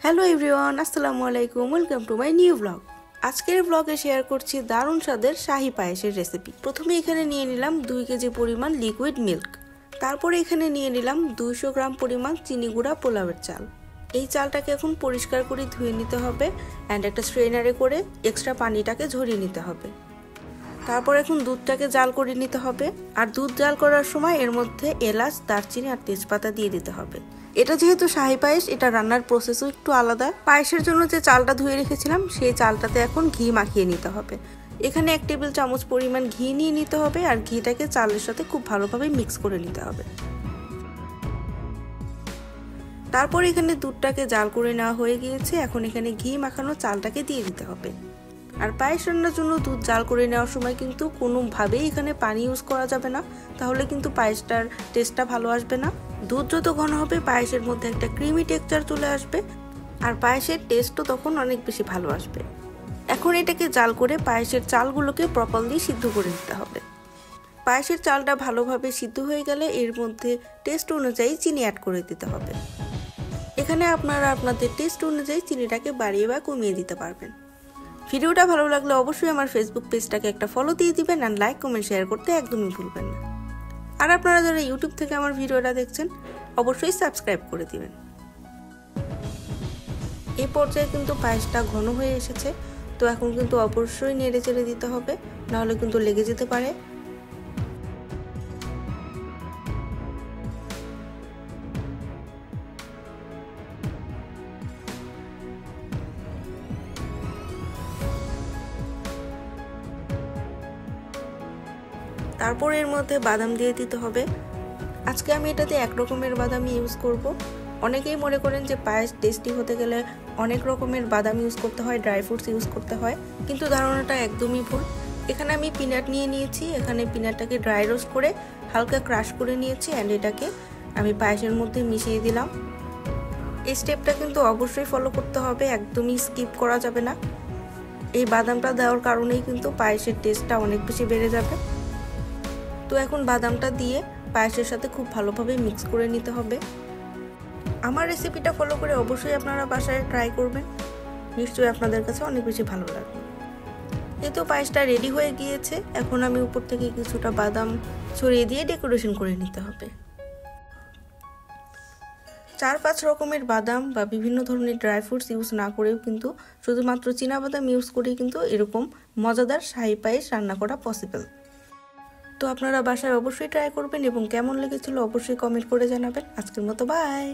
Hello everyone, আসসালামু আলাইকুম। Welcome to my new blog. আজকের ব্লগে শেয়ার করছি দারুণ স্বাদের শাহী পায়েসের রেসিপি। প্রথমে এখানে নিয়ে নিলাম 2 কেজি পরিমাণ লিকুইড মিল্ক। তারপরে এখানে নিয়ে নিলাম 200 গ্রাম পরিমাণ চিনি গুঁড়া পোলাওয়ের চাল। এই চালটাকে এখন পরিষ্কার করে ধুয়ে নিতে হবে অ্যান্ড একটা স্ট্রেনারে করে এক্সট্রা পানিটাকে ঝরিয়ে নিতে হবে। তারপর এখন দুধটাকে জাল করে নিতে হবে। আর দুধ জাল করার সময় এর মধ্যে এলাচ, দারচিনি আর তেজপাতা দিয়ে দিতে হবে। এটা যেহেতু শাহী পায়েস, এটা রান্নার প্রসেসও একটু আলাদা। পায়েসের জন্য যে চালটা ধুয়ে রেখেছিলাম সেই চালটাতে এখন ঘি মাখিয়ে নিতে হবে। এখানে 1 টেবিল চামচ পরিমাণ ঘি নিয়ে নিতে হবে আর ঘিটাকে চালের সাথে খুব ভালোভাবে মিক্স করে নিতে হবে। তারপর এখানে দুধটাকে জাল করে নেওয়া হয়ে গিয়েছে। এখন এখানে ঘি মাখানো চালটাকে দিয়ে দিতে হবে। আর পায়েস রান্নার জন্য দুধ জাল করে নেওয়ার সময় কিন্তু কোনোভাবেই এখানে পানি ইউজ করা যাবে না, তাহলে কিন্তু পায়েসটার টেস্টটা ভালো আসবে না। দুধ যত ঘন হবে পায়েসের মধ্যে একটা ক্রিমি টেক্সচার চলে আসবে আর পায়েসের টেস্টও তখন অনেক বেশি ভালো আসবে। এখন এটাকে জাল করে পায়েসের চালগুলোকে প্রপারলি সিদ্ধ করে নিতে হবে। পায়েসের চালটা ভালোভাবে সিদ্ধ হয়ে গেলে এর মধ্যে টেস্ট অনুযায়ী চিনি অ্যাড করে দিতে হবে। এখানে আপনারা আপনাদের টেস্ট অনুযায়ী চিনিটাকে বাড়িয়ে বা কমিয়ে দিতে পারবেন। ভিডিওটা ভালো লাগলে অবশ্যই আমার ফেসবুক পেজটাকে একটা ফলো দিয়ে দিবেন আর লাইক, কমেন্ট, শেয়ার করতে একদমই ভুলবেন না। আর আপনারা যারা ইউটিউব থেকে আমার ভিডিওটা দেখছেন অবশ্যই সাবস্ক্রাইব করে দিবেন। এই পর্যায়ে কিন্তু পায়েসটা ঘন হয়ে এসেছে, তো এখন কিন্তু অবশ্যই নেড়ে চেড়ে দিতে হবে, নাহলে কিন্তু লেগে যেতে পারে। তারপর এর মধ্যে বাদাম দিয়ে দিতে হবে। আজকে আমি এটাতে 1 রকমের বাদামই ইউজ করব। অনেকেই মনে করেন যে পায়েস টেস্টি হতে গেলে অনেক রকমের বাদাম ইউজ করতে হয়, ড্রাই ফ্রুটস ইউজ করতে হয়, কিন্তু ধারণাটা একদমই ভুল। এখানে আমি পিনাট নিয়ে নিয়েছি। এখানে পিনাটটাকে ড্রাই রোস্ট করে হালকা ক্রাশ করে নিয়েছি অ্যান্ড এটাকে আমি পায়েসের মধ্যে মিশিয়ে দিলাম। এই স্টেপটা কিন্তু অবশ্যই ফলো করতে হবে, একদমই স্কিপ করা যাবে না। এই বাদামটা দেওয়ার কারণেই কিন্তু পায়েসের টেস্টটা অনেক বেশি বেড়ে যাবে। তো এখন বাদামটা দিয়ে পায়েসের সাথে খুব ভালোভাবে মিক্স করে নিতে হবে। আমার রেসিপিটা ফলো করে অবশ্যই আপনারা বাসায় ট্রাই করবেন, নিশ্চয়ই আপনাদের কাছে অনেক বেশি ভালো লাগবে। এই তো পায়েসটা রেডি হয়ে গিয়েছে। এখন আমি উপর থেকে কিছুটা বাদাম ছড়িয়ে দিয়ে ডেকোরেশন করে নিতে হবে। 4-5 রকমের বাদাম বা বিভিন্ন ধরনের ড্রাই ফ্রুটস ইউজ না করেও কিন্তু শুধুমাত্র চীনাবাদাম ইউজ করেই কিন্তু এরকম মজাদার শাহী পায়েস রান্না করা পসিবল। তো আপনারা বাসায় অবশ্যই ট্রাই করবেন এবং কেমন লেগেছিল অবশ্যই কমেন্ট করে জানাবেন। আজকের মতো বাই।